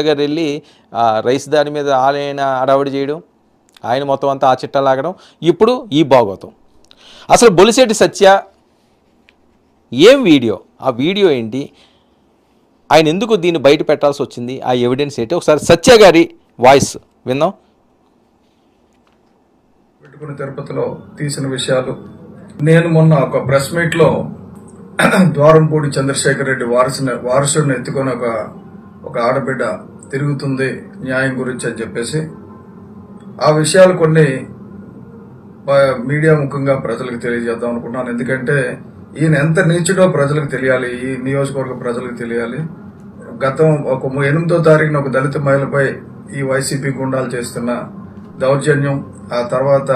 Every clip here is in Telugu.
గారు వెళ్ళి రైస్ దాని మీద ఆయన అడావిడి చేయడం, ఆయన మొత్తం అంతా ఆ చిట్టా లాగడం, ఇప్పుడు ఈ భాగవతం. అసలు బొలిశెట్టి సత్య ఏం వీడియో, ఆ వీడియో ఏంటి, ఆయన ఎందుకు దీన్ని బయట పెట్టాల్సి వచ్చింది, ఆ ఎవిడెన్స్ ఏంటి, ఒకసారి సత్య గారి వాయిస్ విందాం. పెట్టుకుని తిరుపతిలో తీసిన విషయాలు. నేను మొన్న ఒక ప్రెస్ మీట్లో ద్వారంపూడి చంద్రశేఖర్ రెడ్డి వారసుడిని ఎత్తుకొని ఒక ఆడబిడ్డ తిరుగుతుంది న్యాయం గురించి అని చెప్పేసి ఆ విషయాలు కొన్ని మీడియా ముఖంగా ప్రజలకు తెలియజేద్దాం అనుకున్నాను. ఎందుకంటే ఈయన ఎంత నీచుడో ప్రజలకు తెలియాలి, ఈ నియోజకవర్గ ప్రజలకు తెలియాలి. గతం 8వ తారీఖున ఒక దళిత మహిళపై ఈ వైసీపీ గుండాలు చేస్తున్న దౌర్జన్యం, ఆ తర్వాత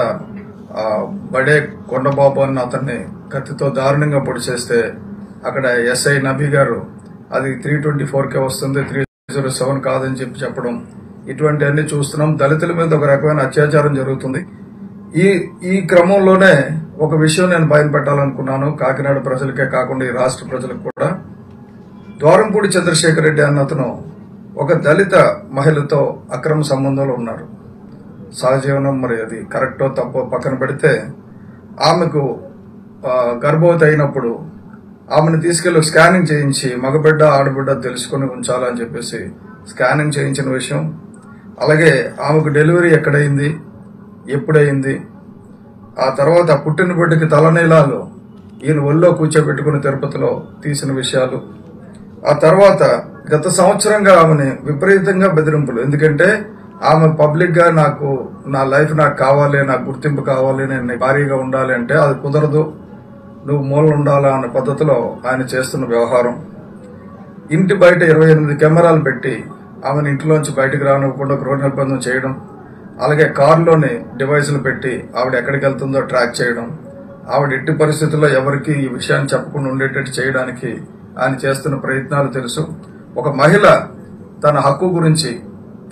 బడే కొండబాబు అన్న అతన్ని కత్తితో దారుణంగా పొడి చేస్తే అక్కడ ఎస్ఐ నబీ గారు అది 324కే వస్తుంది, 307 కాదని చెప్పడం, ఇటువంటి అన్ని చూస్తున్నాం. దళితుల మీద ఒక రకమైన అత్యాచారం జరుగుతుంది. ఈ క్రమంలోనే ఒక విషయం నేను బయలుపెట్టాలనుకున్నాను, కాకినాడ ప్రజలకే కాకుండా ఈ రాష్ట్ర ప్రజలకు కూడా. ద్వారంపూడి చంద్రశేఖర్ రెడ్డి అన్న అతను ఒక దళిత మహిళతో అక్రమ సంబంధంలో ఉన్నారు. సహజీవనం, మరి అది కరెక్టో తప్పో పక్కన పెడితే, ఆమెకు గర్భవతి అయినప్పుడు ఆమెను తీసుకెళ్లి స్కానింగ్ చేయించి మగబిడ్డ ఆడబిడ్డ తెలుసుకుని ఉంచాలని చెప్పేసి స్కానింగ్ చేయించిన విషయం, అలాగే ఆమెకు డెలివరీ ఎక్కడైంది, ఎప్పుడైంది, ఆ తర్వాత పుట్టిన బిడ్డకి తలనీలాలు ఈయన ఒళ్ళో కూర్చోబెట్టుకుని తిరుపతిలో తీసిన విషయాలు, ఆ తర్వాత గత సంవత్సరంగా ఆమెని విపరీతంగా బెదిరింపులు. ఎందుకంటే ఆమె పబ్లిక్ గా నా లైఫ్ నాకు కావాలి, నాకు గుర్తింపు కావాలి, నేను భారీగా ఉండాలి అంటే అది కుదరదు, నువ్వు మూలన ఉండాలా అన్న పద్ధతిలో ఆయన చేస్తున్న వ్యవహారం. ఇంటి బయట 28 కెమెరాలు పెట్టి ఆమెను ఇంట్లోంచి బయటకు రానివ్వకుండా గృహ నిర్బంధం చేయడం, అలాగే కారులోని డివైసులు పెట్టి ఆవిడ ఎక్కడికి వెళ్తుందో ట్రాక్ చేయడం, ఆవిడ ఎట్టి పరిస్థితుల్లో ఎవరికి ఈ విషయాన్ని చెప్పకుండా ఉండేటట్టు చేయడానికి ఆయన చేస్తున్న ప్రయత్నాలు తెలుసు. ఒక మహిళ తన హక్కు గురించి,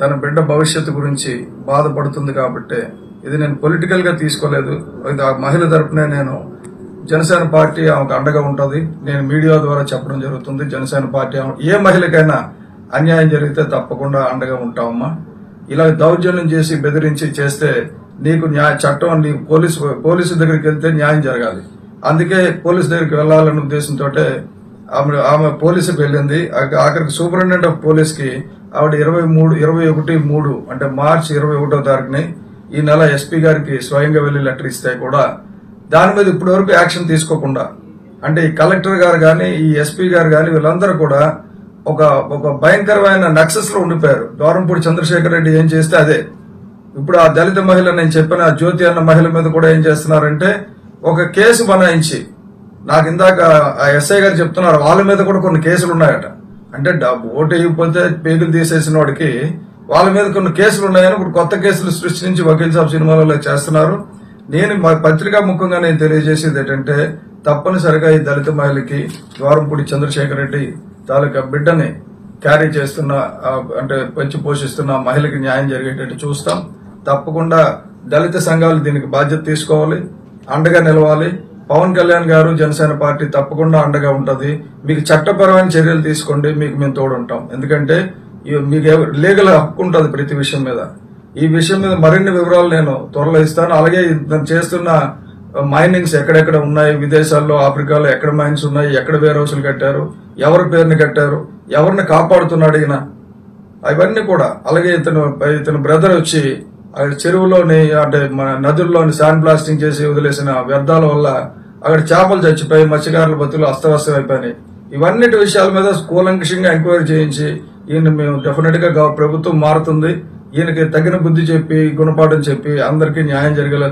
తన బిడ్డ భవిష్యత్తు గురించి బాధపడుతుంది కాబట్టి ఇది నేను పొలిటికల్ గా తీసుకోలేదు. ఆ మహిళ తరపునే నేను జనసేన పార్టీ ఆమెకు అండగా ఉంటుంది, నేను మీడియా ద్వారా చెప్పడం జరుగుతుంది. జనసేన పార్టీ ఏ మహిళకైనా అన్యాయం జరిగితే తప్పకుండా అండగా ఉంటామమ్మా. ఇలా దౌర్జన్యం చేసి బెదిరించి చేస్తే నీకు చట్టం, నీకు పోలీసు దగ్గరికి వెళ్తే న్యాయం జరగాలి. అందుకే పోలీసు దగ్గరికి వెళ్లాలన్న ఉద్దేశంతో ఆమె పోలీసుకు వెళ్ళింది. ఆఖరికి సూపరింటెండెంట్ ఆఫ్ పోలీస్ కి ఆవిడ 21/3 అంటే మార్చి 21వ తారీఖుని ఈ నెల ఎస్పీ గారికి స్వయంగా వెళ్లి లెటర్ ఇస్తే కూడా దాని మీద ఇప్పటి వరకు యాక్షన్ తీసుకోకుండా, అంటే ఈ కలెక్టర్ గారు గాని, ఈ ఎస్పీ గారు గాని, వీళ్ళందరూ కూడా ఒక భయంకరమైన నక్సెస్ లో ఉండిపోయారు. ద్వారంపూడి చంద్రశేఖర్ రెడ్డి ఏం చేస్తే అదే. ఇప్పుడు ఆ దళిత మహిళ, నేను చెప్పిన జ్యోతి అన్న మహిళ మీద కూడా ఏం చేస్తున్నారంటే ఒక కేసు బనాయించి, నాకు ఇందాక ఆ ఎస్ఐ గారు చెప్తున్నారు వాళ్ళ మీద కూడా కొన్ని కేసులు ఉన్నాయట. అంటే ఓటు వేయకపోతే పేగులు తీసేసిన వాడికి వాళ్ళ మీద కొన్ని కేసులు ఉన్నాయని ఇప్పుడు కొత్త కేసులు సృష్టించి వకీల్ సాబ్ సినిమాలలో చేస్తున్నారు. నేను మా పత్రికా ముఖంగా నేను తెలియజేసేది ఏంటంటే, తప్పనిసరిగా ఈ దళిత మహిళకి ద్వారంపూడి చంద్రశేఖర్ రెడ్డి తాలూకా బిడ్డని క్యారీ చేస్తున్న, అంటే పెంచి పోషిస్తున్న మహిళకి న్యాయం జరిగేటట్టు చూస్తాం. తప్పకుండా దళిత సంఘాలు దీనికి బాధ్యత తీసుకోవాలి, అండగా నిలవాలి. పవన్ కళ్యాణ్ గారు, జనసేన పార్టీ తప్పకుండా అండగా ఉంటుంది. మీకు చట్టపరమైన చర్యలు తీసుకోండి, మీకు మేము తోడుంటాం. ఎందుకంటే మీకు లీగల్ హక్కు ఉంటుంది ప్రతి విషయం మీద. ఈ విషయం మీద మరిన్ని వివరాలు నేను త్వరలో ఇస్తాను. అలాగే చేస్తున్న మైనింగ్స్ ఎక్కడెక్కడ ఉన్నాయి, విదేశాల్లో, ఆఫ్రికాలో ఎక్కడ మైన్స్ ఉన్నాయి, ఎక్కడ వేర్ హౌసులు కట్టారు, ఎవరి పేరుని కట్టారు, ఎవరిని కాపాడుతున్నాడు ఈయన, అవన్నీ కూడా. అలాగే ఇతను బ్రదర్ వచ్చి అక్కడ చెరువులోని, అంటే మన నదుల్లోని శాండ్ బ్లాస్టింగ్ చేసి వదిలేసిన వ్యర్థాల వల్ల అక్కడ చేపలు చచ్చిపోయి మత్స్యకారుల బతులు అస్తవ్యస్తం అయిపోయినాయి. ఇవన్నిటి విషయాల మీద కూలంకషంగా ఎంక్వైరీ చేయించి ఈయన మేము డెఫినెట్ గా ప్రభుత్వం మారుతుంది, ఈయనకి తగిన బుద్ధి చెప్పి గుణపాఠం చెప్పి అందరికీ న్యాయం జరిగేలా